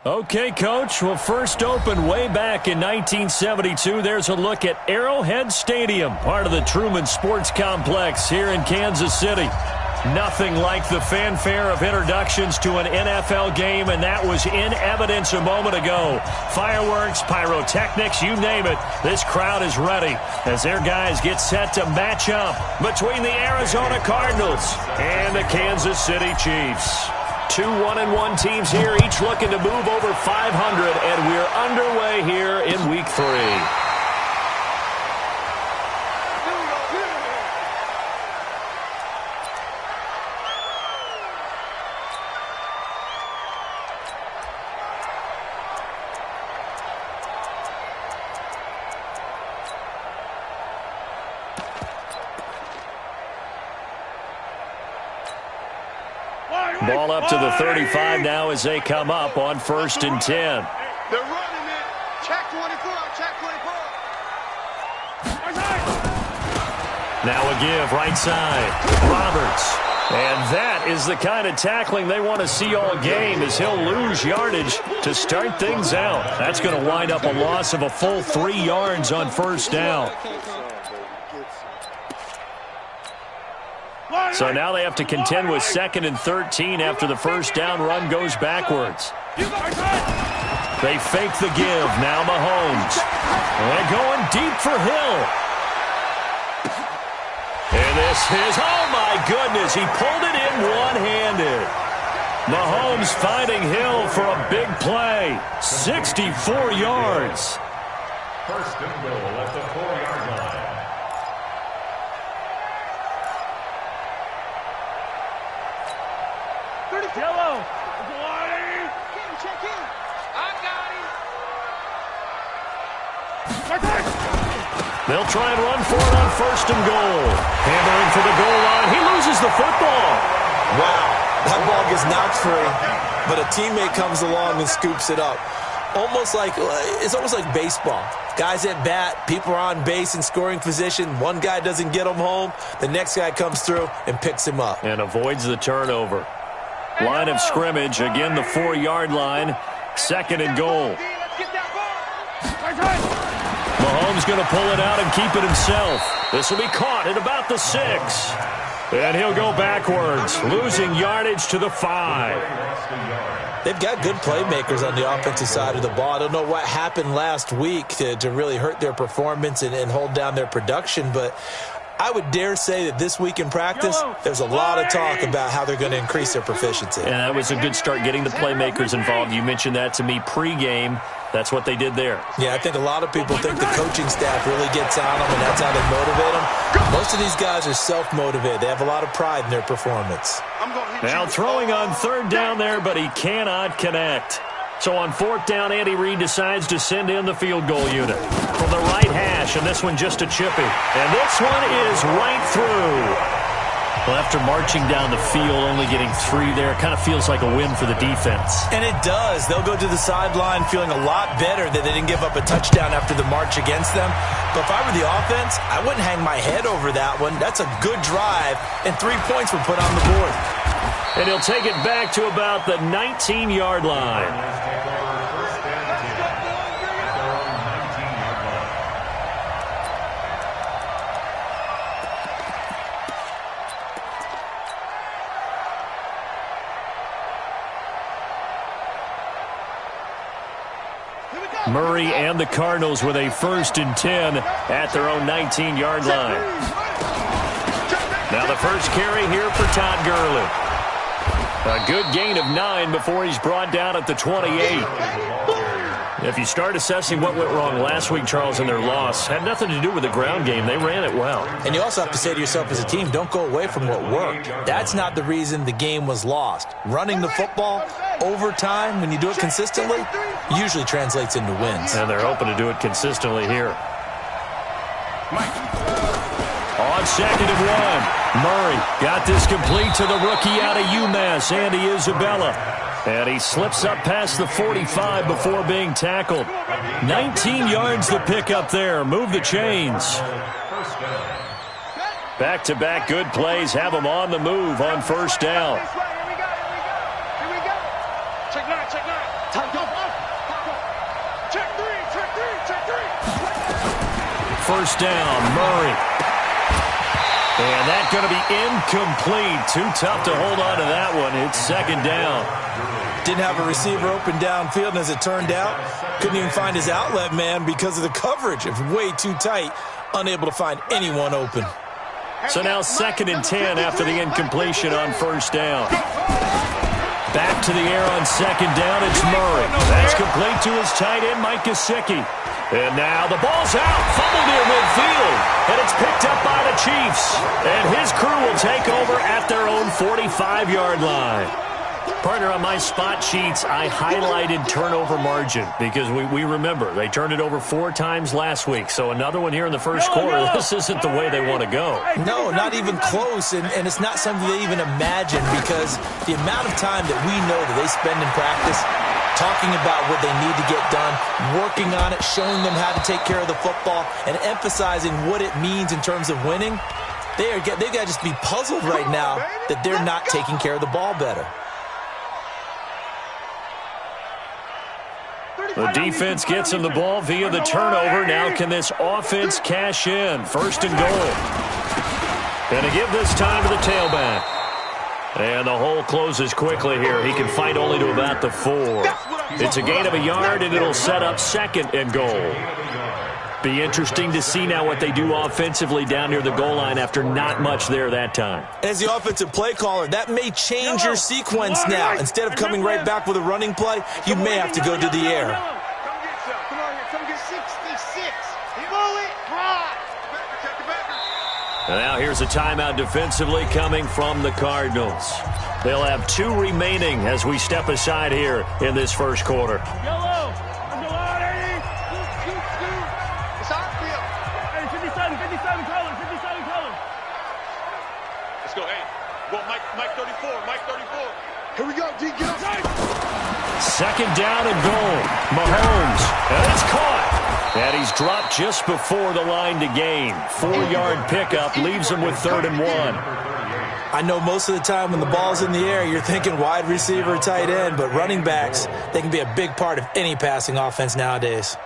Okay, Coach. Well, first opened way back in 1972. There's a look at Arrowhead Stadium, part of the Truman Sports Complex here in Kansas City. Nothing like the fanfare of introductions to an NFL game, and that was in evidence a moment ago. Fireworks, pyrotechnics, you name it. This crowd is ready as their guys get set to match up between the Arizona Cardinals and the Kansas City Chiefs. Two 1-1 teams here, each looking to move over 500, and we're underway here in Week 3. Ball up to the 35 now as they come up on 1st and 10. They're running it. Check 24. Check 24. Now a give right side. Roberts. And that is the kind of tackling they want to see all game as he'll lose yardage to start things out. That's going to wind up a loss of a full 3 yards on 1st down. So now they have to contend with 2nd and 13 after the 1st down run goes backwards. They fake the give. Now Mahomes. And going deep for Hill. And this is, oh my goodness, he pulled it in one-handed. Mahomes finding Hill for a big play. 64 yards. 1st and goal at the 4-yard line. Yellow. Check in. I got him. They'll try and run for it on 1st and goal. Hammering for the goal line. He loses the football. Wow. That ball gets knocked free, but a teammate comes along and scoops it up. It's almost like baseball. Guys at bat, people are on base in scoring position. One guy doesn't get him home. The next guy comes through and picks him up. And avoids the turnover. Line of scrimmage, again the 4-yard line. 2nd and goal. Mahomes going to pull it out and keep it himself. This will be caught at about the 6. And he'll go backwards, losing yardage to the 5. They've got good playmakers on the offensive side of the ball. I don't know what happened last week to really hurt their performance and hold down their production, but I would dare say that this week in practice, there's a lot of talk about how they're going to increase their proficiency. And that was a good start getting the playmakers involved. You mentioned that to me pregame. That's what they did there. Yeah, I think a lot of people think the coaching staff really gets on them, and that's how they motivate them. Most of these guys are self-motivated. They have a lot of pride in their performance. Now throwing on 3rd down there, but he cannot connect. So on 4th down, Andy Reid decides to send in the field goal unit from the right hash, and this one just a chippy. And this one is right through. Well, after marching down the field, only getting 3 there, it kind of feels like a win for the defense. And it does. They'll go to the sideline feeling a lot better that they didn't give up a touchdown after the march against them. But if I were the offense, I wouldn't hang my head over that one. That's a good drive, and 3 points were put on the board. And he'll take it back to about the 19-yard line. Murray and the Cardinals with a 1st and 10 at their own 19-yard line. Now the first carry here for Todd Gurley. A good gain of 9 before he's brought down at the 28. If you start assessing what went wrong last week, Charles, in their loss, had nothing to do with the ground game. They ran it well. And you also have to say to yourself as a team, don't go away from what worked. That's not the reason the game was lost. Running the football over time, when you do it consistently, usually translates into wins. And they're hoping to do it consistently here. On 2nd and 1, Murray got this complete to the rookie out of UMass, Andy Isabella. And he slips up past the 45 before being tackled. 19 yards the pick up there. Move the chains. Back-to-back good plays have them on the move on 1st down. Check three. First down, Murray. And that's going to be incomplete. Too tough to hold on to that one. It's second down. Didn't have a receiver open downfield, and as it turned out, couldn't even find his outlet man because of the coverage. It's way too tight, unable to find anyone open. So now 2nd and 10 after the incompletion on first down. Back to the air on 2nd down, it's Murray. That's complete to his tight end, Mike Gesicki. And now the ball's out, fumbled near midfield, and it's picked up by the Chiefs. And his crew will take over at their own 45-yard line. Partner, on my spot sheets, I highlighted turnover margin because we remember they turned it over 4 times last week. So another one here in the first quarter. This isn't the way they want to go. No, not even close, and it's not something they even imagine because the amount of time that we know that they spend in practice talking about what they need to get done, working on it, showing them how to take care of the football, and emphasizing what it means in terms of winning, they've got to just be puzzled right now that they're not taking care of the ball better. The defense gets him the ball via the turnover. Now can this offense cash in? First and goal. Going to give this time to the tailback. And the hole closes quickly here. He can fight only to about the 4. It's a gain of a yard, and it'll set up 2nd and goal. Be interesting to see now what they do offensively down near the goal line after not much there that time. As the offensive play caller, that may change your sequence now. Instead of coming right back with a running play, you may have to go to the air. Come get 66. Bullet drive. And now here's a timeout defensively coming from the Cardinals. They'll have 2 remaining as we step aside here in this first quarter. Yellow. It's our field. Hey, 57 color. Let's go. Hey, go Mike 34. Here we go, D. Get outside. 2nd down and goal. Mahomes. And it's caught. And he's dropped just before the line to gain. 4-yard pickup leaves him with 3rd and 1. I know most of the time when the ball's in the air, you're thinking wide receiver, tight end, but running backs, they can be a big part of any passing offense nowadays.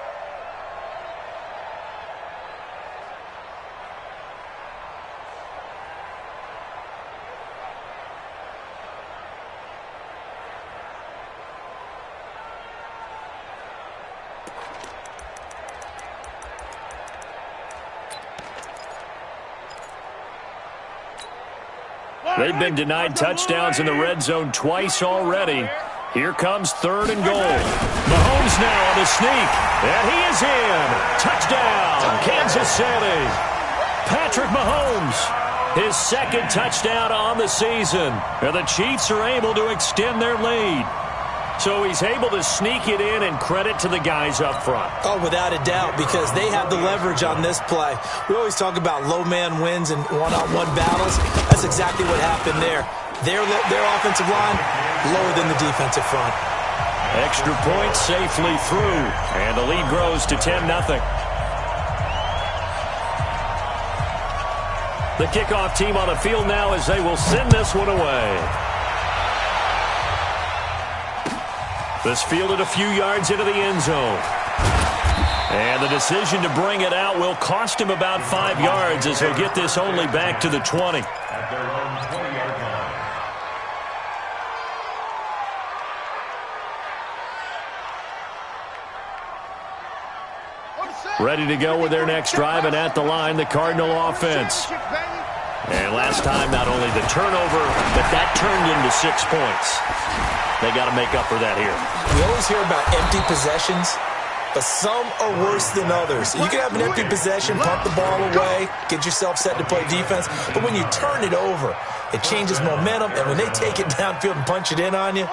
They've been denied touchdowns in the red zone twice already. Here comes 3rd and goal. Mahomes now on the sneak. And he is in. Touchdown, Kansas City. Patrick Mahomes, his 2nd touchdown on the season. And the Chiefs are able to extend their lead. So he's able to sneak it in, and credit to the guys up front. Oh, without a doubt, because they have the leverage on this play. We always talk about low man wins and one-on-one battles. That's exactly what happened there. Their offensive line lower than the defensive front. Extra point safely through, and the lead grows to 10-0. The kickoff team on the field now as they will send this one away. This fielded a few yards into the end zone. And the decision to bring it out will cost him about 5 yards as he'll get this only back to the 20. At their own 20-yard line. Ready to go with their next drive, and at the line, the Cardinal offense. And last time, not only the turnover, but that turned into 6 points. They got to make up for that here. We always hear about empty possessions, but some are worse than others. You can have an empty possession, punt the ball away, get yourself set to play defense, but when you turn it over, it changes momentum, and when they take it downfield and punch it in on you,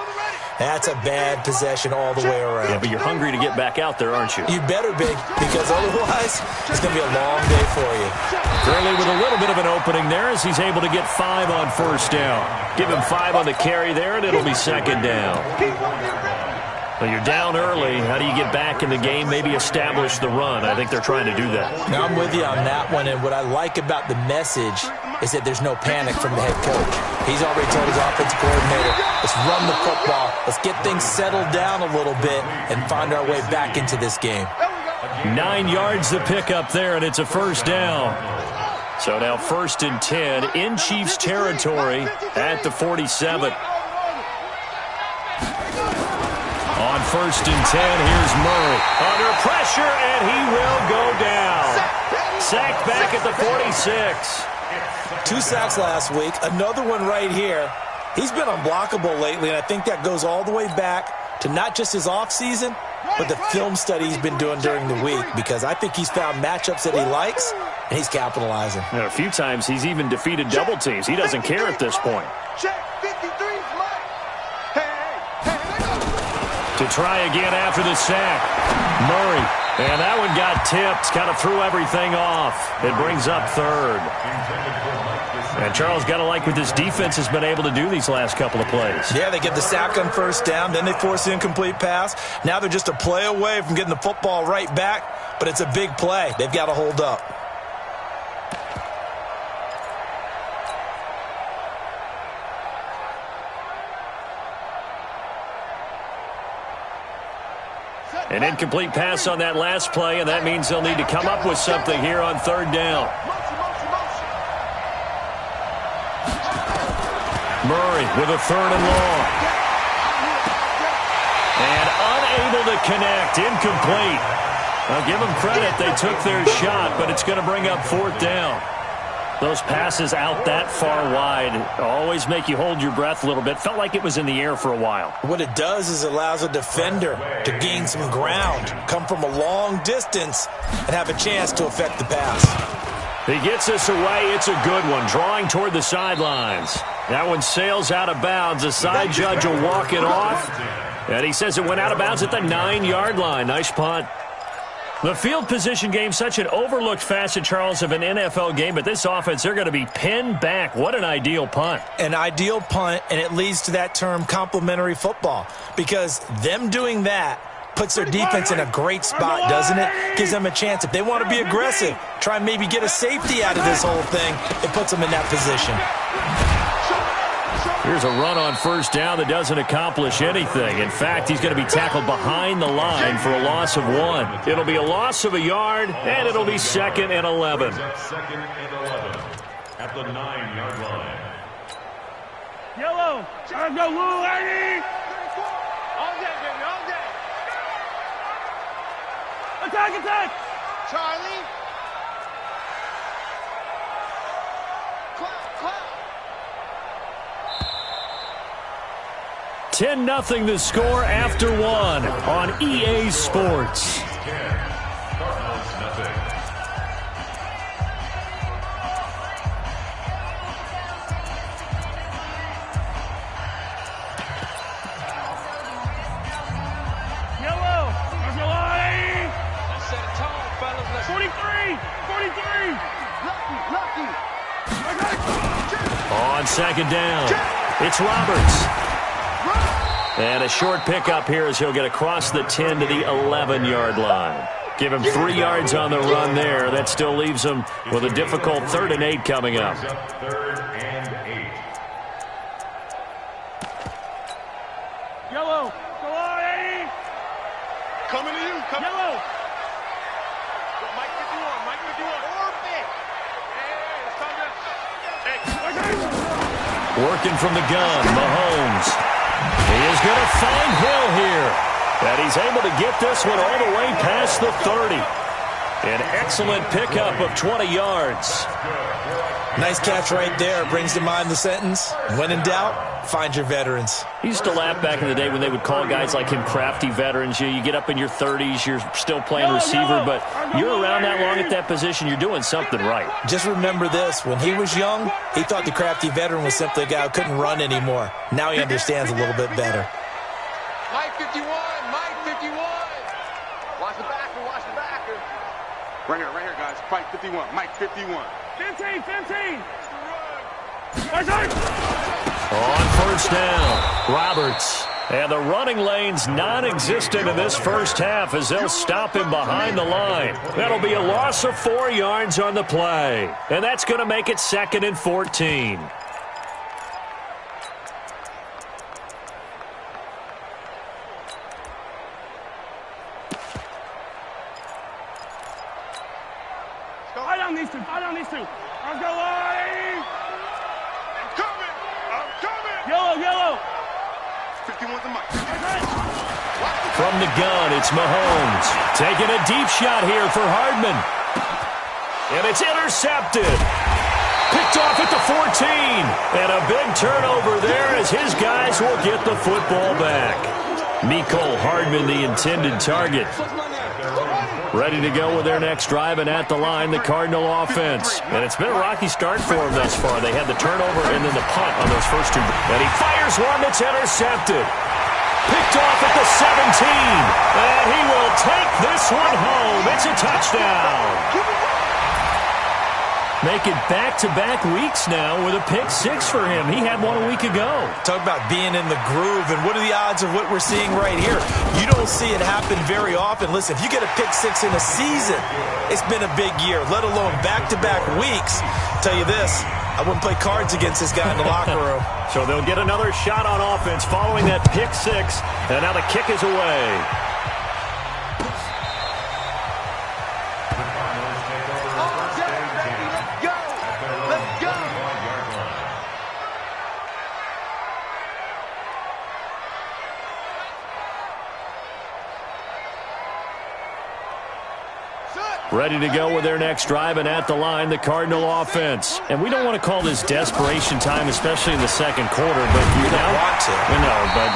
that's a bad possession all the way around. Yeah, but you're hungry to get back out there, aren't you? You better be, because otherwise, it's going to be a long day for you. Gurley with a little bit of an opening there as he's able to get 5 on first down. Give him 5 on the carry there, and it'll be 2nd down. Well, you're down early. How do you get back in the game, maybe establish the run? I think they're trying to do that. Now, I'm with you on that one, and what I like about the message is that there's no panic from the head coach. He's already told his offensive coordinator, let's run the football, let's get things settled down a little bit and find our way back into this game. 9 yards to pick up there, and it's a first down. So now 1st and 10 in Chiefs territory at the 47. On 1st and 10, here's Murray. Under pressure, and he will go down. Sacked back at the 46. 2 sacks last week, another one right here. He's been unblockable lately, and I think that goes all the way back to not just his offseason, but the film study he's been doing during the week, because I think he's found matchups that he likes, and he's capitalizing. And a few times he's even defeated double teams. He doesn't care at this point. To try again after the sack. Murray. And that one got tipped. Kind of threw everything off. It brings up 3rd. And Charles got to like what this defense has been able to do these last couple of plays. Yeah, they get the sack on 1st down. Then they force the incomplete pass. Now they're just a play away from getting the football right back. But it's a big play. They've got to hold up. An incomplete pass on that last play, and that means they'll need to come up with something here on 3rd down. Murray with a 3rd and long. And unable to connect. Incomplete. I'll give them credit. They took their shot, but it's going to bring up 4th down. Those passes out that far wide always make you hold your breath a little bit. Felt like it was in the air for a while. What it does is it allows a defender to gain some ground, come from a long distance, and have a chance to affect the pass. He gets us away. It's a good one. Drawing toward the sidelines. That one sails out of bounds. The side judge will walk it off. And he says it went out of bounds at the 9-yard line. Nice punt. The field position game, such an overlooked facet, Charles, of an NFL game, but this offense, they're going to be pinned back. What an ideal punt. An ideal punt, and it leads to that term complementary football, because them doing that puts their defense in a great spot, doesn't it? Gives them a chance. If they want to be aggressive, try and maybe get a safety out of this whole thing, it puts them in that position. Here's a run on 1st down that doesn't accomplish anything. In fact, he's going to be tackled behind the line for a loss of 1. It'll be a loss of a yard, and it'll be 2nd and 11. 2nd and 11 at the 9-yard line. Yellow. Let's go, Lou, lady. All day, baby, all day. Attack, attack. Charlie. Clap, clap. 10-0 the score after 1 on EA Sports. Cardinals nothing. Yellow. Let's go, lady. Let's set a tone, fellas. Let's 43. 43. lucky. On 2nd down, it's Roberts. And a short pickup here as he'll get across the 10 to the 11-yard line. Give him 3 yards on the run there. That still leaves him with a difficult 3rd and 8 coming up. 3rd and 8. Yellow. Go on, Eddie. Coming to you. Coming. Yellow. Mike 51. Mike 51. Orbit. Hey, it's coming. Hey. Working from the gun, Mahomes. He is going to find Hill here. And he's able to get this one all the way past the 30. An excellent pickup of 20 yards. Nice catch right there. Brings to mind the sentence, when in doubt, find your veterans. He used to laugh back in the day when they would call guys like him crafty veterans. You get up in your 30s, you're still playing receiver, but you're around that long at that position, you're doing something right. Just remember this. When he was young, he thought the crafty veteran was simply a guy who couldn't run anymore. Now he understands a little bit better. Mike 51. Mike 51. Watch the backer. Watch the backer. Right here, guys. Mike 51. Mike 51. 15. 15. On 1st down, Roberts. And the running lane's non-existent in this first half as they'll stop him behind the line. That'll be a loss of 4 yards on the play. And that's going to make it 2nd and 14. Fight on these two. Let's go, Lane. I'm coming. Yellow. 51's the mic. From the gun, it's Mahomes. Taking a deep shot here for Hardman. And it's intercepted. Picked off at the 14. And a big turnover there as his guys will get the football back. Mecole Hardman, the intended target. Ready to go with their next drive, and at the line, the Cardinal offense. And it's been a rocky start for them thus far. They had the turnover and then the punt on those first two. And he fires one that's intercepted. Picked off at the 17. And he will take this one home. It's a touchdown. Make it back-to-back weeks now with a pick 6 for him. He had one a week ago. Talk about being in the groove, and what are the odds of what we're seeing right here? You don't see it happen very often. Listen, if you get a pick 6 in a season, it's been a big year, let alone back-to-back weeks. I'll tell you this, I wouldn't play cards against this guy in the locker room. So they'll get another shot on offense following that pick 6, and now the kick is away. Ready to go with their next drive, and at the line, the Cardinal offense. And we don't want to call this desperation time, especially in the second quarter, but you're down. Want to. No, but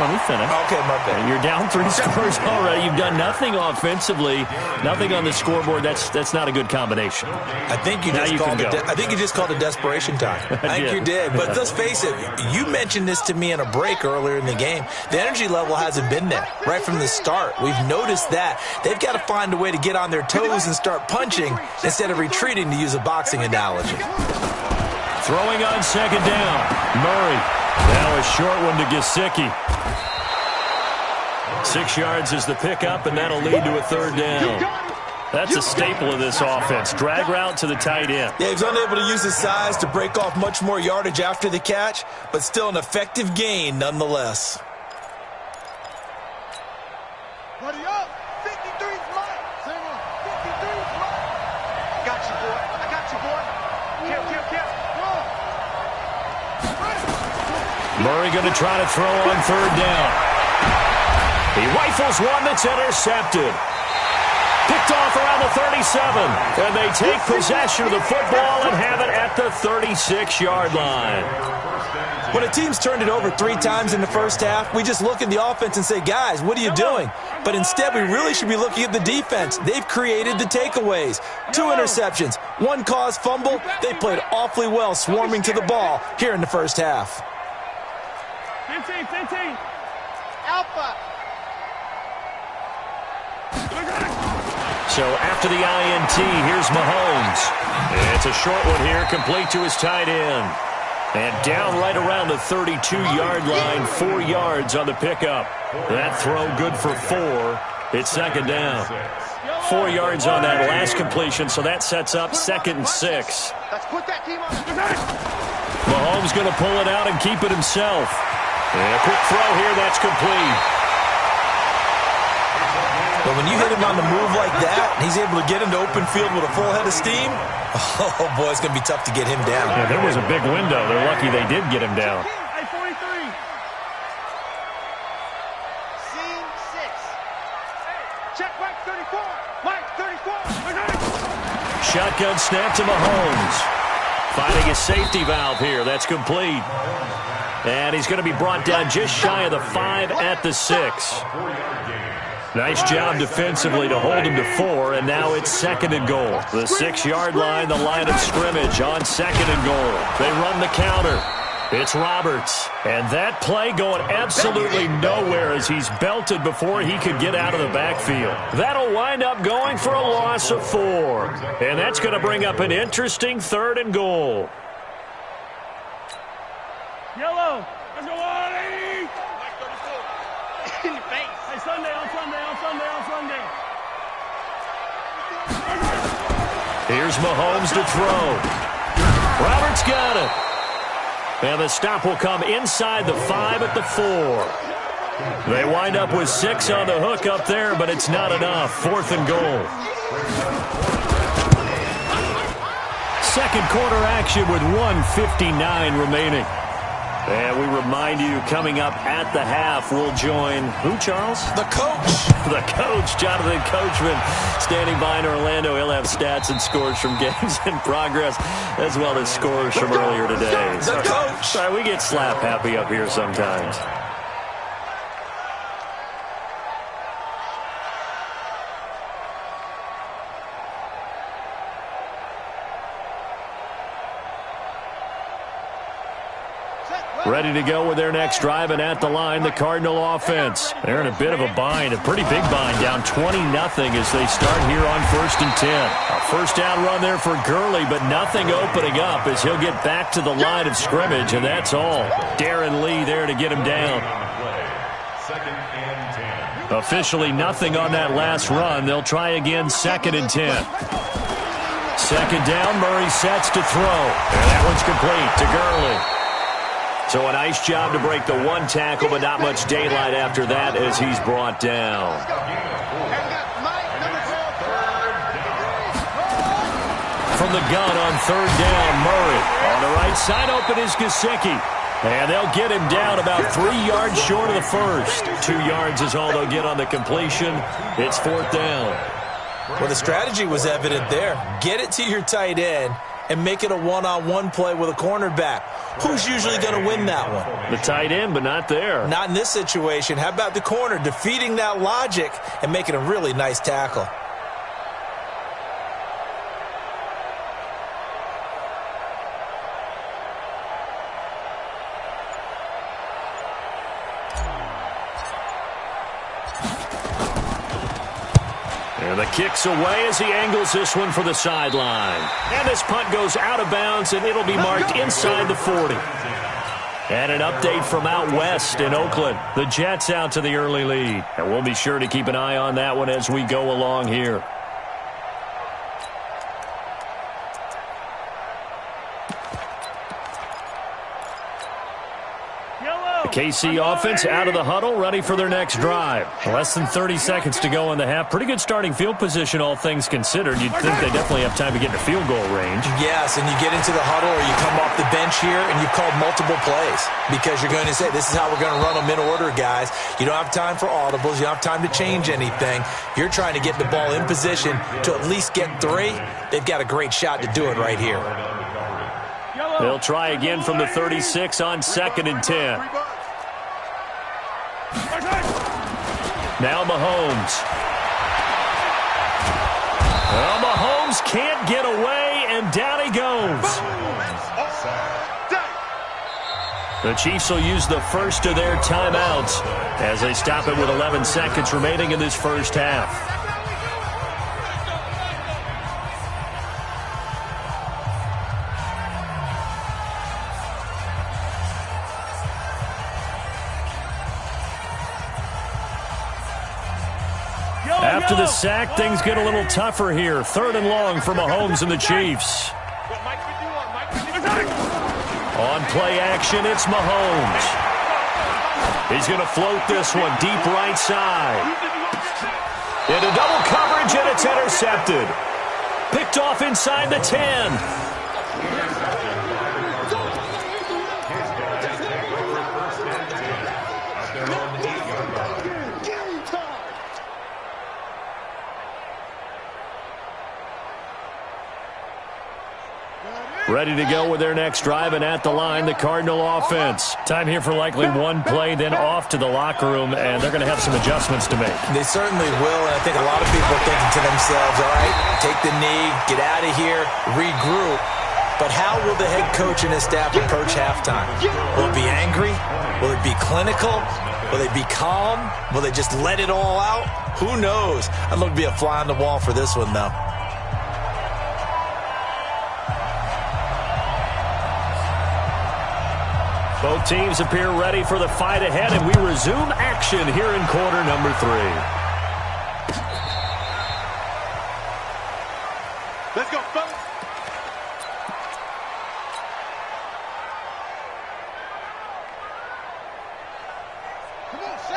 let me finish. Okay, my bad. You're down 3 scores already. You've done nothing offensively, nothing on the scoreboard. That's not a good combination. I think you just called it desperation time. I think you did. But let's face it, you mentioned this to me in a break earlier in the game. The energy level hasn't been there right from the start. We've noticed that. They've got to find a way to get on their toes and start punching instead of retreating, to use a boxing analogy. Throwing on second down. Murray. Now a short one to Gesicki. 6 yards is the pickup, and that'll lead to a 3rd down. That's a staple of this offense. Drag route to the tight end. Yeah, he's unable to use his size to break off much more yardage after the catch, but still an effective gain nonetheless. Buddy up. 53's mine. 53's mine. Got you, boy. I got you, boy. Kill. Murray going to try to throw on 3rd down. He rifles one that's intercepted. Picked off around the 37. And they take possession of the football and have it at the 36-yard line. When a team's turned it over 3 times in the first half, we just look at the offense and say, guys, what are you doing? But instead, we really should be looking at the defense. They've created the takeaways. 2 interceptions, 1 caused fumble. They played awfully well swarming to the ball here in the first half. 15. Alpha. So after the INT, here's Mahomes. It's a short one here, complete to his tight end. And down right around the 32-yard line, 4 yards on the pickup. That throw good for 4. It's 2nd down. 4 yards on that last completion, so that sets up 2nd and 6. Let's put that team on. Mahomes going to pull it out and keep it himself. And a quick throw here, that's complete. But when you hit him on the move like that, and he's able to get into open field with a full head of steam, oh, boy, it's going to be tough to get him down. Yeah, there was a big window. They're lucky they did get him down. Hey, 43. Scene 6. Check Mike 34. Mike 34. Shotgun snap to Mahomes. Finding a safety valve here. That's complete. And he's going to be brought down just shy of the 5 at the 6. Nice job defensively to hold him to 4, and now it's 2nd and goal. The 6-yard line, the line of scrimmage on 2nd and goal. They run the counter. It's Roberts. And that play going absolutely nowhere as he's belted before he could get out of the backfield. That'll wind up going for a loss of 4. And that's going to bring up an interesting 3rd and goal. Yellow. Let's go on, 80. In your face. Hey, Sunday, on Sunday, on Sunday, on Sunday. Here's Mahomes to throw. Roberts got it. And the stop will come inside the 5 at the 4. They wind up with 6 on the hook up there, but it's not enough. 4th and goal. Second quarter action with 1:59 remaining. And we remind you, coming up at the half, we'll join who, Charles? The coach. The coach, Jonathan Coachman, standing by in Orlando. He'll have stats and scores from games in progress, as well as scores from earlier today. The coach. Sorry, we get slap happy up here sometimes. Ready to go with their next drive, and at the line, the Cardinal offense. They're in a bit of a bind, a pretty big bind, down 20-0 as they start here on 1st and 10. A first down run there for Gurley, but nothing opening up as he'll get back to the line of scrimmage, and that's all. Darren Lee there to get him down. Officially nothing on that last run. They'll try again, 2nd and 10. Second down, Murray sets to throw. And that one's complete to Gurley. So a nice job to break the one tackle, but not much daylight after that as he's brought down. From the gun on 3rd down, Murray. On the right side, open is Gesicki. And they'll get him down about 3 yards short of the first. 2 yards is all they'll get on the completion. It's 4th down. Well, the strategy was evident there. Get it to your tight end and make it a one-on-one play with a cornerback. Who's usually going to win that one? The tight end, but not there. Not in this situation. How about the corner defeating that logic and making a really nice tackle? And the kick's away as he angles this one for the sideline. And this punt goes out of bounds, and it'll be marked inside the 40. And an update from out west in Oakland. The Jets out to the early lead. And we'll be sure to keep an eye on that one as we go along here. KC offense out of the huddle, ready for their next drive. Less than 30 seconds to go in the half. Pretty good starting field position, all things considered. You'd think they definitely have time to get in a field goal range. Yes, and you get into the huddle or you come off the bench here and you've called multiple plays because you're going to say, this is how we're going to run them in order, guys. You don't have time for audibles. You don't have time to change anything. You're trying to get the ball in position to at least get 3. They've got a great shot to do it right here. They'll try again from the 36 on 2nd and 10. Now Mahomes. Well, Mahomes can't get away, and down he goes. The Chiefs will use the first of their timeouts as they stop it with 11 seconds remaining in this first half. After the sack, things get a little tougher here. 3rd and long for Mahomes and the Chiefs. On play action, it's Mahomes. He's going to float this one deep right side. Into double coverage, and it's intercepted. Picked off inside the 10. Ready to go with their next drive, and at the line, the Cardinal offense. Time here for likely one play, then off to the locker room, and they're going to have some adjustments to make. They certainly will, and I think a lot of people are thinking to themselves, all right, take the knee, get out of here, regroup. But how will the head coach and his staff approach halftime? Will it be angry? Will it be clinical? Will they be calm? Will they just let it all out? Who knows? I'd love to be a fly on the wall for this one, though. Both teams appear ready for the fight ahead, and we resume action here in quarter number 3. Let's go, fellas.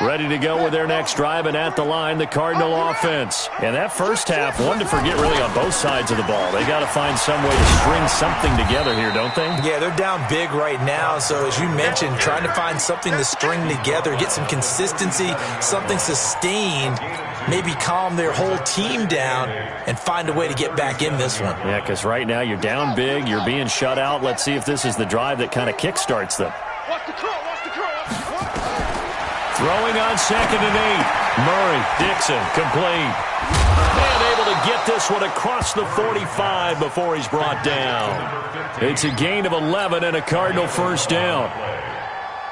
Ready to go with their next drive, and at the line, the Cardinal offense. And that first half, one to forget really on both sides of the ball. They got to find some way to string something together here, don't they? Yeah, they're down big right now. So as you mentioned, trying to find something to string together, get some consistency, something sustained, maybe calm their whole team down and find a way to get back in this one. Yeah, because right now you're down big, you're being shut out. Let's see if this is the drive that kind of kickstarts them. Watch the curl, watch the curl. Throwing on 2nd and 8. Murray, Dixon, complete. And able to get this one across the 45 before he's brought down. It's a gain of 11 and a Cardinal first down.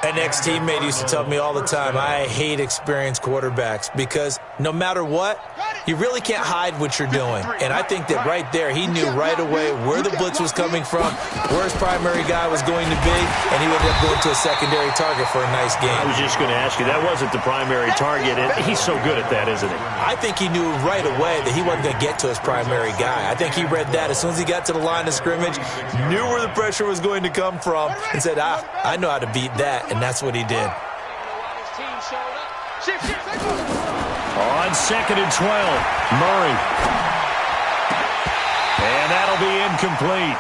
An ex-teammate used to tell me all the time, I hate experienced quarterbacks because no matter what, you really can't hide what you're doing. And I think that right there, he knew right away where the blitz was coming from, where his primary guy was going to be, and he would end up going to a secondary target for a nice game. I was just going to ask you, that wasn't the primary target, and he's so good at that, isn't he? I think he knew right away that he wasn't going to get to his primary guy. I think he read that as soon as he got to the line of scrimmage, knew where the pressure was going to come from, and said, I know how to beat that. And that's what he did. On 2nd and 12, Murray. And that'll be incomplete.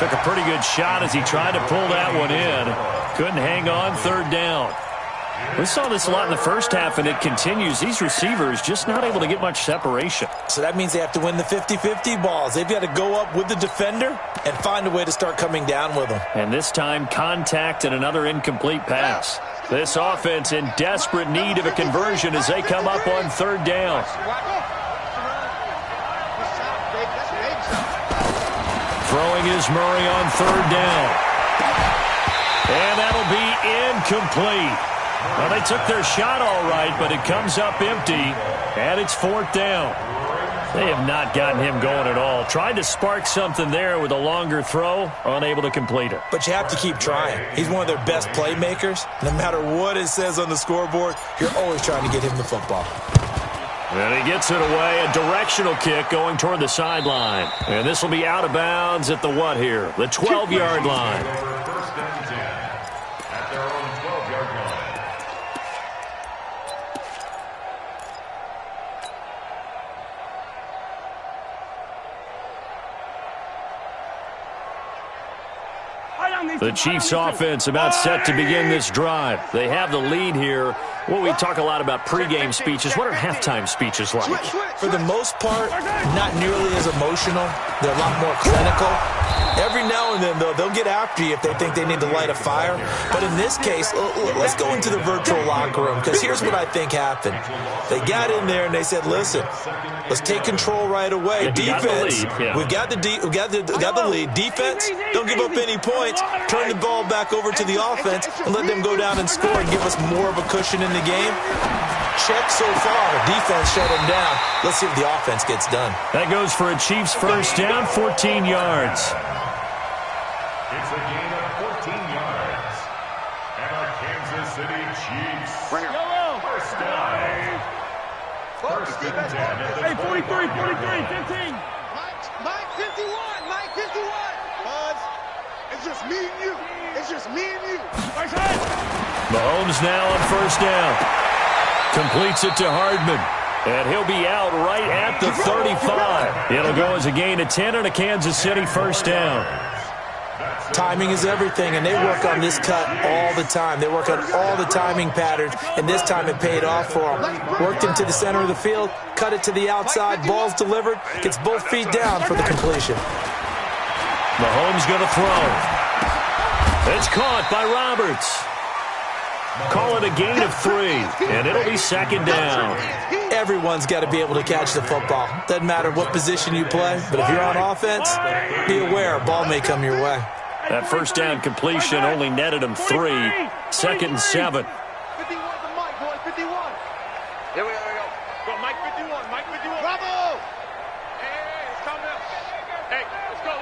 Took a pretty good shot as he tried to pull that one in. Couldn't hang on, 3rd down. We saw this a lot in the first half, and it continues. These receivers just not able to get much separation. So that means they have to win the 50-50 balls. They've got to go up with the defender and find a way to start coming down with them. And this time, contact and another incomplete pass. This offense in desperate need of a conversion as they come up on 3rd down. Throwing is Murray on 3rd down. And that'll be incomplete. Well, they took their shot all right, but it comes up empty, and it's 4th down. They have not gotten him going at all. Tried to spark something there with a longer throw, unable to complete it. But you have to keep trying. He's one of their best playmakers. No matter what it says on the scoreboard, you're always trying to get him the football. And he gets it away, a directional kick going toward the sideline. And this will be out of bounds at the what here? The 12-yard line. First and 10 at their own 12-yard line. The Chiefs offense about set to begin this drive. They have the lead here. Well, we talk a lot about pregame speeches. What are halftime speeches like? For the most part, not nearly as emotional. They're a lot more clinical. Every now and then, though, they'll get after you if they think they need to light a fire. But in this case, let's go into the virtual locker room, because here's what I think happened. They got in there and they said, listen, let's take control right away. Defense, we've got the lead. Defense, don't give up any points. Turn the ball back over to the offense and let them go down and score and give us more of a cushion in the game. Check so far. Defense shut them down. Let's see if the offense gets done. That goes for a Chiefs first down, 14 yards. It's a gain of 14 yards. And our Kansas City Chiefs. First down. First and 10 at the 43, 15. Mike 51, Mike 51. Buzz, it's just me and you. It's just me and you. Mahomes now on first down. Completes it to Hardman. And he'll be out right at the 35. It'll go as a gain of 10 and a Kansas City first down. Timing is everything, and they work on this cut all the time. They work on all the timing patterns, and this time it paid off for them. Worked him to the center of the field, cut it to the outside, ball's delivered, gets both feet down for the completion. Mahomes going to throw. It's caught by Roberts. Call it a gain of 3, and it'll be second down. Everyone's got to be able to catch the football. Doesn't matter what position you play, but if you're on offense, be aware a ball may come your way. That first down completion only netted him 3. Second and 7. 51 to Mike, boy, 51. Here we go. Go, Mike 51, Mike 51. Bravo! Hey, it's coming up. Hey, let's go.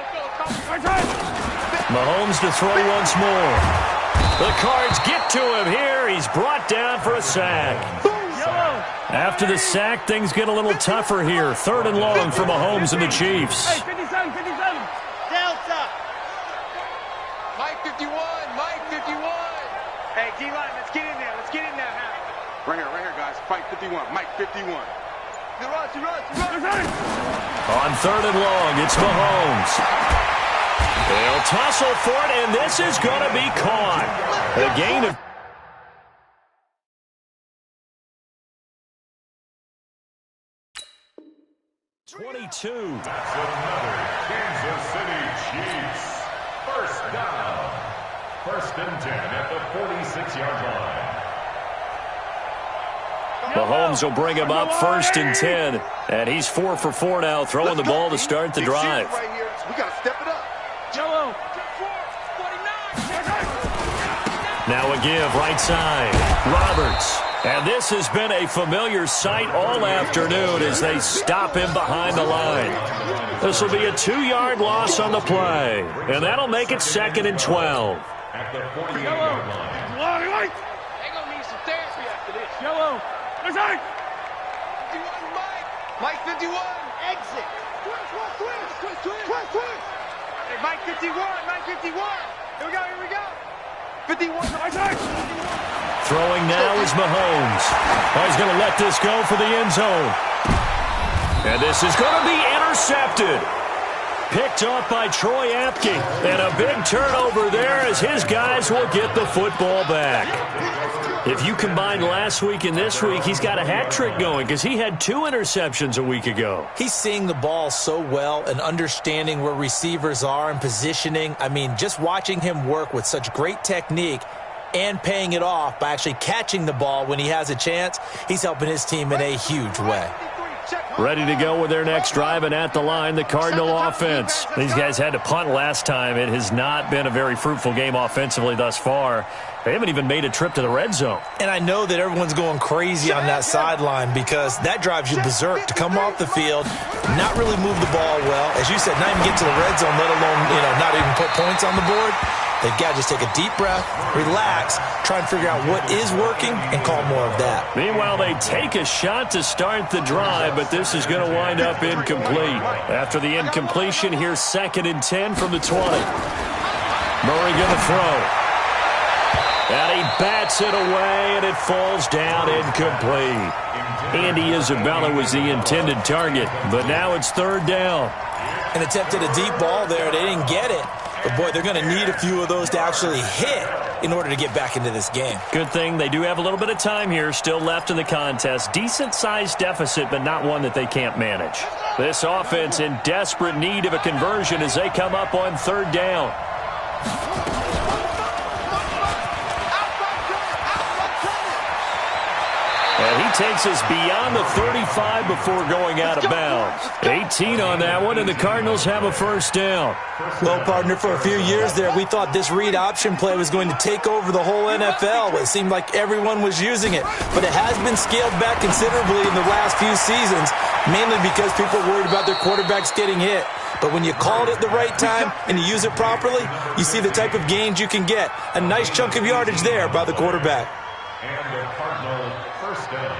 Mahomes to throw once more. The Cards get to him here. He's brought down for a sack. After the sack, things get a little tougher here. 3rd and long for Mahomes and the Chiefs. Hey, 57, 57. Delta. Mike 51, Mike 51. Hey, D-line, let's get in there. Let's get in there, Hal. Right here, guys. Mike 51, Mike 51. He runs. On 3rd and long, it's Mahomes. They'll tussle for it, and this is going to be caught. A gain of 22. That's another Kansas City Chiefs. First down. 1st and 10 at the 46-yard line. Mahomes will bring him up 1st and 10. And he's 4 for 4 now, throwing the ball to start the drive. Right here. We got to step it up. Jello. Now a give, right side. Roberts. And this has been a familiar sight all afternoon as they stop him behind the line. This will be a 2-yard loss on the play. And that'll make it 2nd and 12. At the 48-yard line. They're going to need some therapy after this. Jello. Let's go. 51, Mike 51. Exit. Twist. Hey, Mike 51. Here we go. 51. Throwing now is Mahomes. He's going to let this go for the end zone. And this is going to be intercepted. Picked off by Troy Apke. And a big turnover there as his guys will get the football back. If you combine last week and this week, he's got a hat trick going because he had 2 interceptions a week ago. He's seeing the ball so well and understanding where receivers are and positioning. I mean, just watching him work with such great technique and paying it off by actually catching the ball when he has a chance, he's helping his team in a huge way. Ready to go with their next drive, and at the line, the Cardinal offense. These guys had to punt last time. It has not been a very fruitful game offensively thus far. They haven't even made a trip to the red zone. And I know that everyone's going crazy on that sideline because that drives you berserk to come off the field, not really move the ball well. As you said, not even get to the red zone, let alone, not even put points on the board. They've got to just take a deep breath, relax, try and figure out what is working, and call more of that. Meanwhile, they take a shot to start the drive, but this is going to wind up incomplete. After the incompletion, here's 2nd and 10 from the 20. Murray going to throw. And he bats it away, and it falls down incomplete. Andy Isabella was the intended target, but now it's 3rd down. And attempted a deep ball there. They didn't get it. But, boy, they're going to need a few of those to actually hit in order to get back into this game. Good thing they do have a little bit of time here still left in the contest. Decent-sized deficit, but not one that they can't manage. This offense in desperate need of a conversion as they come up on 3rd down. And he takes us beyond the 35 before going out of bounds. 18 on that one, and the Cardinals have a 1st down. Well, partner, for a few years there, we thought this read option play was going to take over the whole NFL. It seemed like everyone was using it. But it has been scaled back considerably in the last few seasons, mainly because people are worried about their quarterbacks getting hit. But when you call it at the right time and you use it properly, you see the type of gains you can get. A nice chunk of yardage there by the quarterback. And the Cardinal 1st down.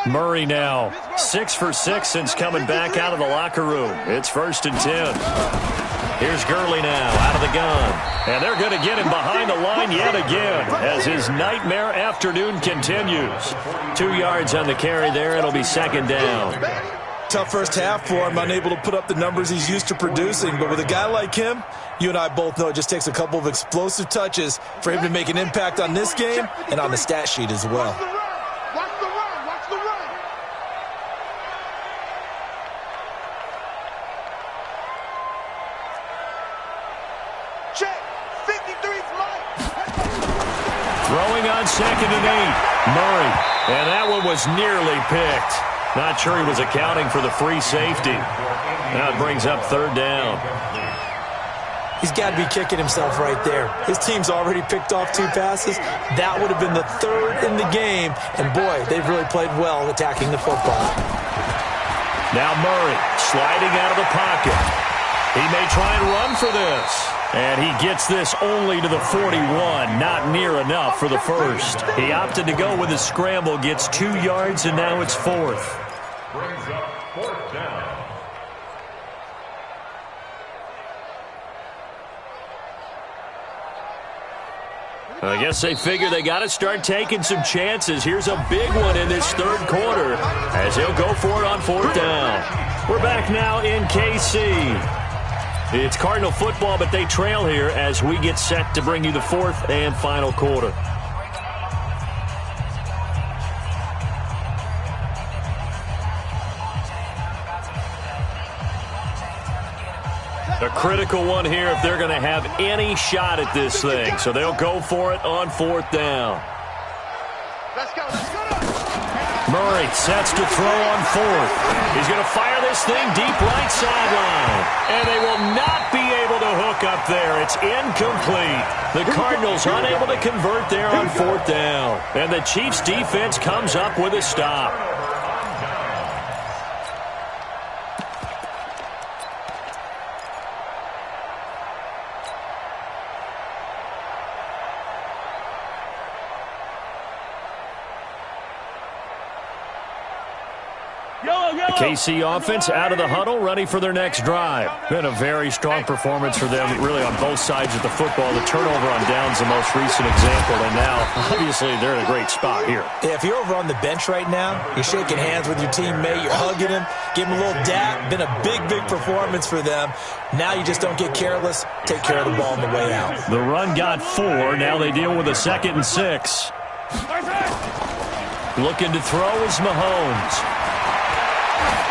Murray now 6 for 6 since coming back out of the locker room. It's 1st and 10. Here's Gurley now out of the gun. And they're going to get him behind the line yet again as his nightmare afternoon continues. 2 yards on the carry there. It'll be 2nd down. Tough first half for him, unable to put up the numbers he's used to producing. But with a guy like him, you and I both know it just takes a couple of explosive touches for him to make an impact on this game and on the stat sheet as well. Throwing on 2nd and 8. Murray. And that one was nearly picked. Not sure he was accounting for the free safety. Now it brings up 3rd down. He's got to be kicking himself right there. His team's already picked off 2 passes. That would have been the 3rd in the game. And, boy, they've really played well attacking the football. Now Murray sliding out of the pocket. He may try and run for this. And he gets this only to the 41. Not near enough for the first. He opted to go with his scramble, gets 2 yards, and now it's 4th. Brings up 4th down. I guess they figure they got to start taking some chances. Here's a big one in this 3rd quarter as he'll go for it on 4th down. We're back now in KC. It's Cardinal football, but they trail here as we get set to bring you the 4th and final quarter. A critical one here if they're going to have any shot at this thing. So they'll go for it on 4th down. Let's go, let's go. Murray sets to throw on 4th. He's going to fire this thing deep right sideline. And they will not be able to hook up there. It's incomplete. The Cardinals unable to convert there on 4th down. And the Chiefs defense comes up with a stop. The KC offense out of the huddle, ready for their next drive. Been a very strong performance for them, really on both sides of the football. The turnover on downs the most recent example, and now, obviously, they're in a great spot here. Yeah, if you're over on the bench right now, you're shaking hands with your teammate, you're hugging him, give him a little dap. Been a big, big performance for them. Now you just don't get careless. Take care of the ball on the way out. The run got 4. Now they deal with a 2nd and 6. Looking to throw is Mahomes.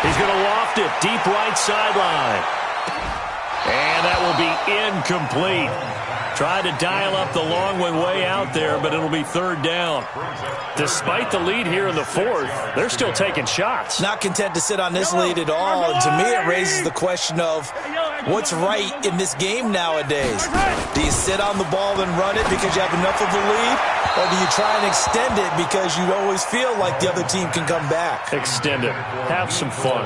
He's going to loft it deep right sideline. And that will be incomplete. Tried to dial up the long one way out there, but it'll be 3rd down. Despite the lead here in the 4th, they're still taking shots. Not content to sit on this lead at all. And to me, it raises the question of what's right in this game nowadays. Do you sit on the ball and run it because you have enough of a lead? Or do you try and extend it because you always feel like the other team can come back? Extend it. Have some fun.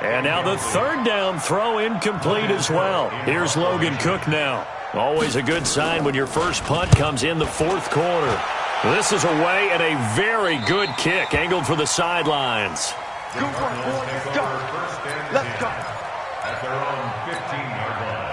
And now the 3rd down throw incomplete as well. Here's Logan Cook now. Always a good sign when your first punt comes in the 4th quarter. This is away and a very good kick angled for the sidelines. Good work, boys. Let's go. Let's go. At their own 15-yard line.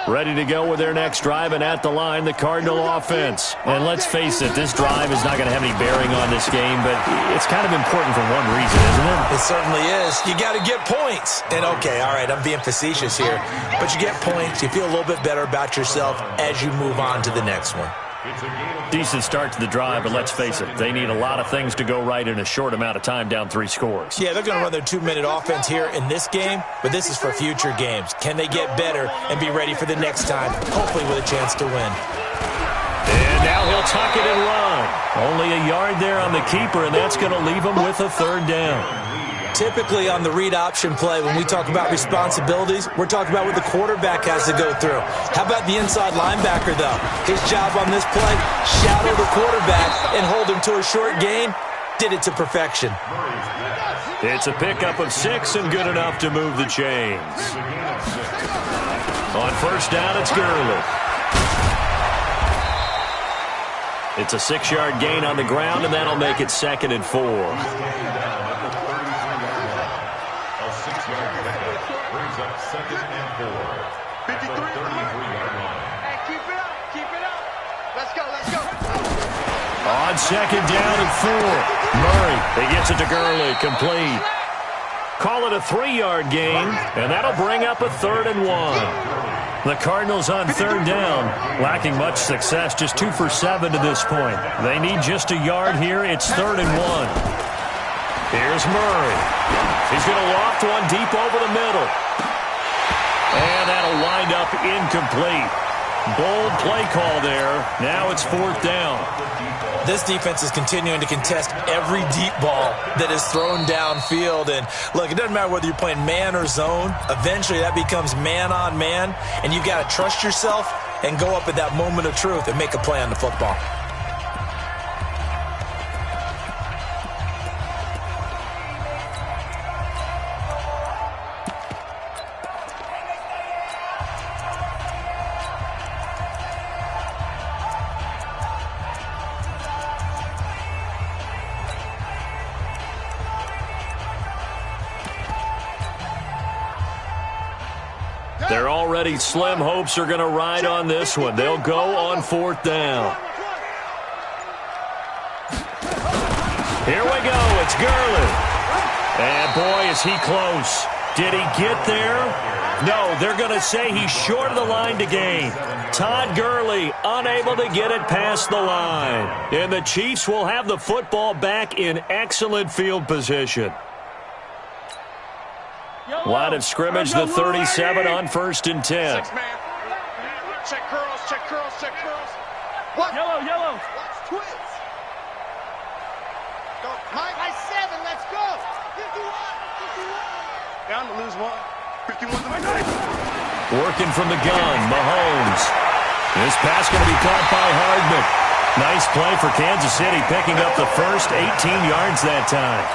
Ready to go with their next drive, and at the line, the Cardinal offense. And let's face it, this drive is not going to have any bearing on this game, but it's kind of important for one reason, isn't it? It certainly is. You got to get points. And, okay, all right, I'm being facetious here, but you get points. You feel a little bit better about yourself as you move on to the next one. Decent start to the drive, but let's face it, they need a lot of things to go right in a short amount of time, down 3 scores. Yeah, they're going to run their 2-minute offense here in this game, but this is for future games. Can they get better and be ready for the next time, hopefully with a chance to win? And now he'll tuck it and run. Only a yard there on the keeper, and that's going to leave him with a 3rd down. Typically on the read option play, when we talk about responsibilities, we're talking about what the quarterback has to go through. How about the inside linebacker, though? His job on this play, shadow the quarterback and hold him to a short gain. Did it to perfection. It's a pickup of 6 and good enough to move the chains. On 1st down, it's Gurley. It's a 6-yard gain on the ground, and that'll make it 2nd and 4. Brings up 2nd and 4. 53. 33-yard line. Hey, keep it up. Keep it up. Let's go. Let's go. On 2nd down and 4. Murray, he gets it to Gurley, complete. Call it a 3-yard gain, and that'll bring up a 3rd and 1. The Cardinals on 3rd down, lacking much success, just 2 for 7 to this point. They need just a yard here. It's 3rd and 1. Here's Murray. He's going to loft one deep over the middle. And that'll wind up incomplete. Bold play call there. Now it's 4th down. This defense is continuing to contest every deep ball that is thrown downfield. And, look, it doesn't matter whether you're playing man or zone. Eventually, that becomes man-on-man, and you've got to trust yourself and go up at that moment of truth and make a play on the football. They're already slim hopes are going to ride on this one. They'll go on 4th down. Here we go. It's Gurley. And, boy, is he close. Did he get there? No, they're going to say he's short of the line to gain. Todd Gurley unable to get it past the line. And the Chiefs will have the football back in excellent field position. Line of scrimmage, the 37 on 1st and 10. 6 man. Check curls, check curls, check curls. What? Yellow. Watch twins. Go, Mike, by 7, let's go. 51. Down to lose 1. 51 to my 9. Working from the gun, Mahomes. This pass going to be caught by Hardman. Nice play for Kansas City, picking up the first 18 yards that time.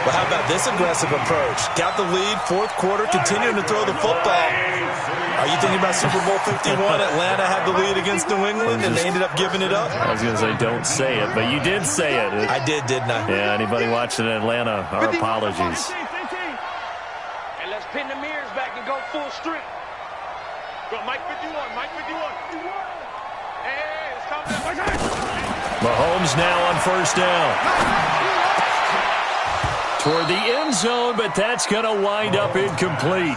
Well, how about this aggressive approach? Got the lead, 4th quarter, continuing to throw the football. Are you thinking about Super Bowl 51? Atlanta had the lead against New England, and they ended up giving it up? I was going to say, don't say it, but you did say it. I did, didn't I? Yeah, anybody watching Atlanta, our apologies. And let's pin the mirrors back and go full street. Go, Mike 51, Mike 51. Hey, it's coming down. Mahomes now on 1st down. Toward the end zone, but that's going to wind up incomplete.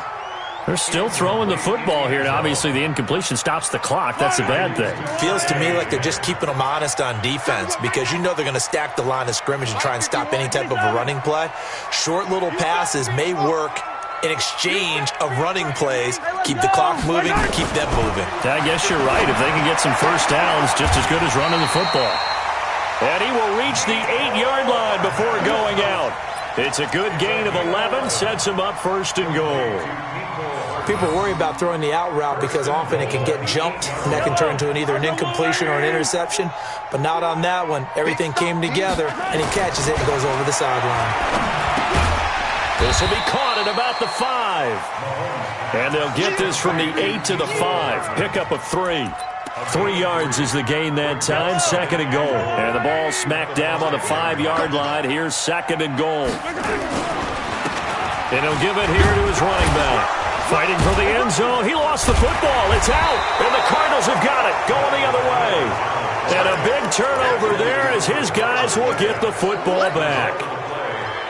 They're still throwing the football here. Now, obviously, the incompletion stops the clock. That's a bad thing. Feels to me like they're just keeping them honest on defense because you know they're going to stack the line of scrimmage and try and stop any type of a running play. Short little passes may work in exchange of running plays. Keep the clock moving, keep them moving. I guess you're right. If they can get some first downs, just as good as running the football. And he will reach the 8-yard line before going out. It's a good gain of 11, sets him up 1st and goal. People worry about throwing the out route because often it can get jumped, and that can turn into either an incompletion or an interception. But not on that one. Everything came together, and he catches it and goes over the sideline. This will be caught at about the 5. And they'll get this from the 8 to the 5. Pickup of 3. 3 yards is the gain that time, 2nd and goal. And the ball smack dab on the 5-yard line. Here's 2nd and goal. And he'll give it here to his running back. Fighting for the end zone. He lost the football. It's out. And the Cardinals have got it. Going the other way. And a big turnover there as his guys will get the football back.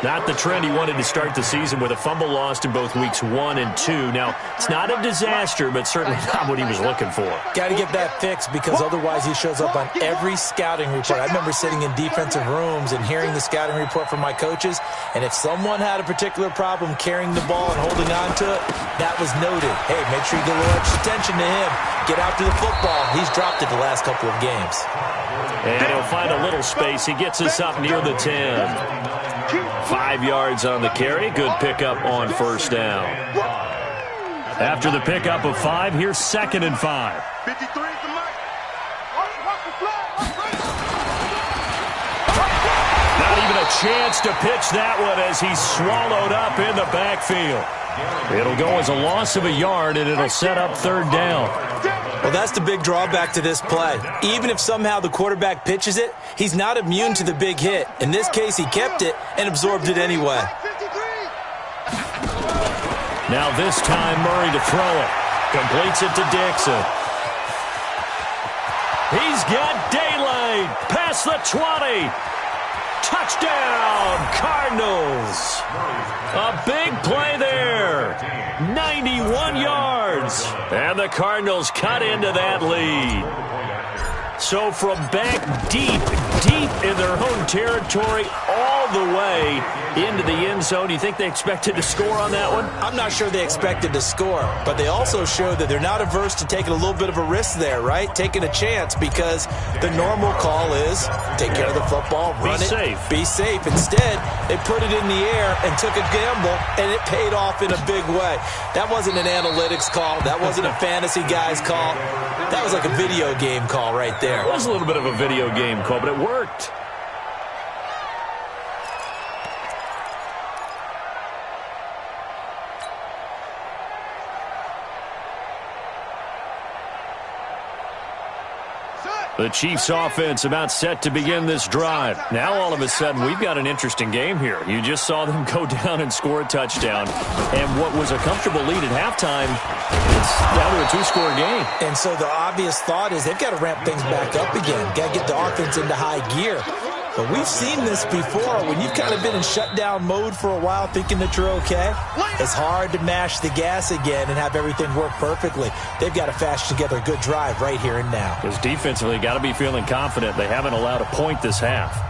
Not the trend he wanted to start the season with a fumble lost in both weeks 1 and 2. Now, it's not a disaster, but certainly not what he was looking for. Got to get that fixed because otherwise he shows up on every scouting report. I remember sitting in defensive rooms and hearing the scouting report from my coaches, and if someone had a particular problem carrying the ball and holding on to it, that was noted. Hey, make sure you get a little extra attention to him. Get out to the football. He's dropped it the last couple of games. And he'll find a little space. He gets us up near the 10. 5 yards on the carry. Good pickup on 1st down. After the pickup of 5, here's 2nd and 5. 53 to Mike. Not even a chance to pitch that one as he's swallowed up in the backfield. It'll go as a loss of a yard, and it'll set up 3rd down. Well, that's the big drawback to this play. Even if somehow the quarterback pitches it, he's not immune to the big hit. In this case, he kept it and absorbed it anyway. Now this time, Murray to throw it. Completes it to Dixon. He's got daylight past the 20. Touchdown, Cardinals. A big play there. 91 yards. And the Cardinals cut into that lead. So from back deep in their own territory, all the way into the end zone, you think they expected to score on that one? I'm not sure they expected to score, but they also showed that they're not averse to taking a little bit of a risk there, right? Taking a chance, because the normal call is take care of the football, run it, be safe. Instead, they put it in the air and took a gamble, and it paid off in a big way. That wasn't an analytics call. That wasn't a fantasy guy's call. That was like a video game call right there. It was a little bit of a video game call, but it worked. The Chiefs offense about set to begin this drive. Now all of a sudden we've got an interesting game here. You just saw them go down and score a touchdown. And what was a comfortable lead at halftime, it's down to a two-score game. And so the obvious thought is they've got to ramp things back up again. Got to get the offense into high gear. But we've seen this before. When you've kind of been in shutdown mode for a while thinking that you're okay, it's hard to mash the gas again and have everything work perfectly. They've got to fashion together a good drive right here and now. Because defensively, got to be feeling confident. They haven't allowed a point this half.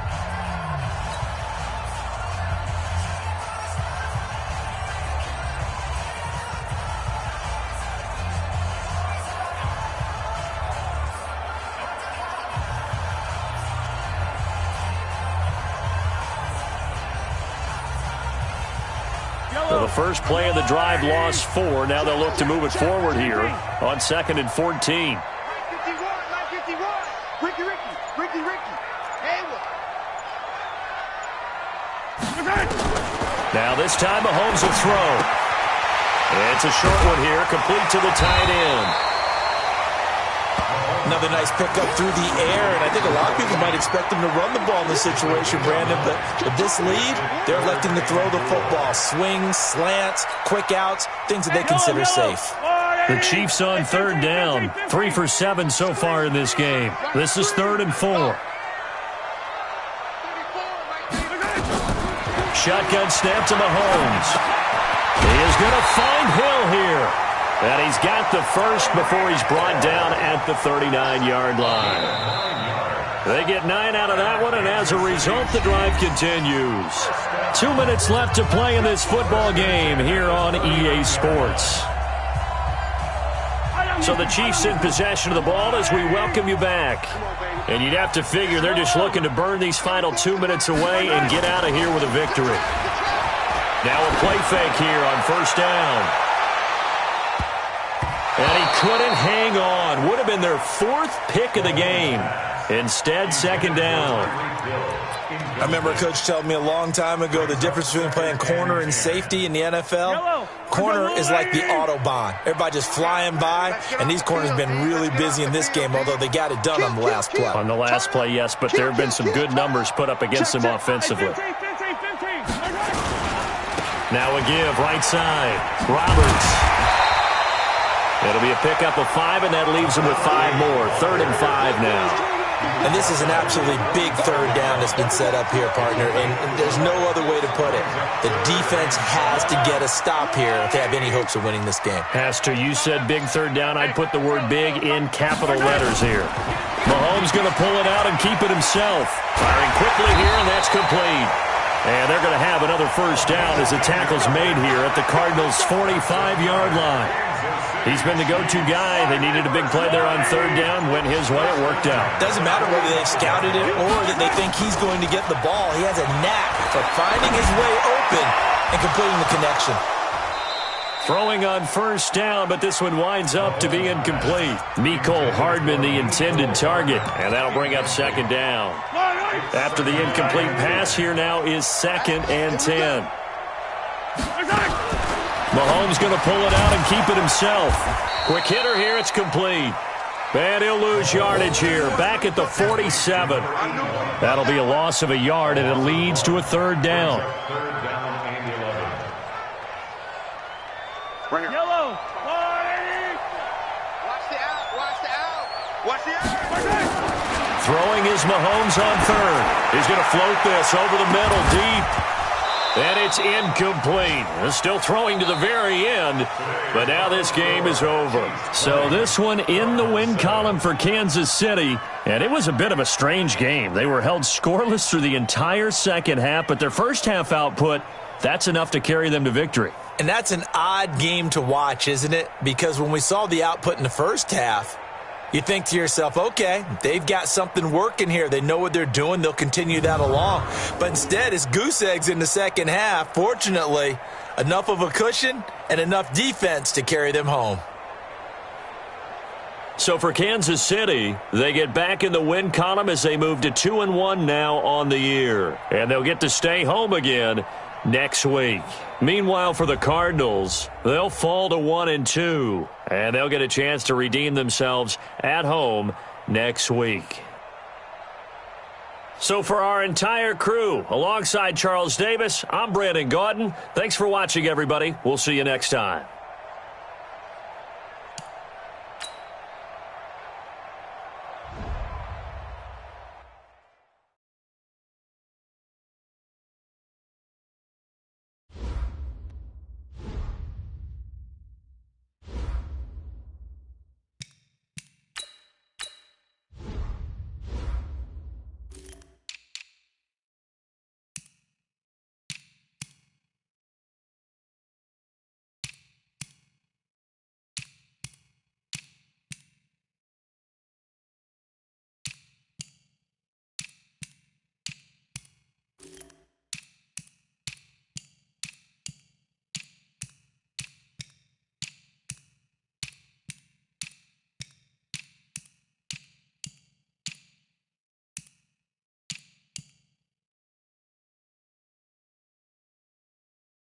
So the first play of the drive lost 4. Now they'll look to move it forward here on 2nd and 14. 951, 951. Ricky. Hayward. Now this time Mahomes will throw. It's a short one here, complete to the tight end. Another nice pickup through the air, and I think a lot of people might expect them to run the ball in this situation, Brandon, but with this lead, they're electing to throw the football. Swings, slants, quick outs, things that they consider safe. The Chiefs on 3rd down. 3 for 7 so far in this game. This is 3rd and 4. Shotgun snap to Mahomes. He is going to find Hill here. And he's got the first before he's brought down at the 39-yard line. They get 9 out of that one, and as a result, the drive continues. 2 minutes left to play in this football game here on EA Sports. So the Chiefs in possession of the ball as we welcome you back. And you'd have to figure they're just looking to burn these final 2 minutes away and get out of here with a victory. Now a play fake here on 1st down. And he couldn't hang on. Would have been their 4th pick of the game. Instead, 2nd down. I remember a coach telling me a long time ago the difference between playing corner and safety in the NFL. Corner is like the Autobahn. Everybody just flying by, and these corners have been really busy in this game, although they got it done on the last play. On the last play, yes, but there have been some good numbers put up against them offensively. Now a give, right side. Roberts. It'll be a pickup of 5, and that leaves them with 5 more. 3rd and 5 now. And this is an absolutely big 3rd down that's been set up here, partner, and there's no other way to put it. The defense has to get a stop here if they have any hopes of winning this game. Has to. You said big 3rd down. I'd put the word big in capital letters here. Mahomes going to pull it out and keep it himself. Firing quickly here, and that's complete. And they're going to have another 1st down as the tackle's made here at the Cardinals' 45-yard line. He's been the go-to guy. They needed a big play there on 3rd down. Went his way. It worked out. Doesn't matter whether they've scouted it or that they think he's going to get the ball. He has a knack for finding his way open and completing the connection. Throwing on 1st down, but this one winds up to be incomplete. Mecole Hardman, the intended target, and that'll bring up 2nd down. After the incomplete pass, here now is 2nd and 10. Mahomes going to pull it out and keep it himself. Quick hitter here, it's complete. And he'll lose yardage here, back at the 47. That'll be a loss of a yard, and it leads to a 3rd down. Right here. Yellow. Watch the out. Watch the out. Throwing is Mahomes on 3rd. He's going to float this over the middle deep. And it's incomplete. Still throwing to the very end, but now this game is over. So this one in the win column for Kansas City, and it was a bit of a strange game. They were held scoreless through the entire second half, but their first half output, that's enough to carry them to victory. And that's an odd game to watch, isn't it? Because when we saw the output in the first half, you think to yourself, okay, they've got something working here. They know what they're doing. They'll continue that along. But instead, it's goose eggs in the second half. Fortunately, enough of a cushion and enough defense to carry them home. So for Kansas City, they get back in the win column as they move to 2-1 now on the year. And they'll get to stay home again next week. Meanwhile, for the Cardinals, they'll fall to 1-2, and they'll get a chance to redeem themselves at home next week. So for our entire crew, alongside Charles Davis, I'm Brandon Gaudin. Thanks for watching, everybody. We'll see you next time.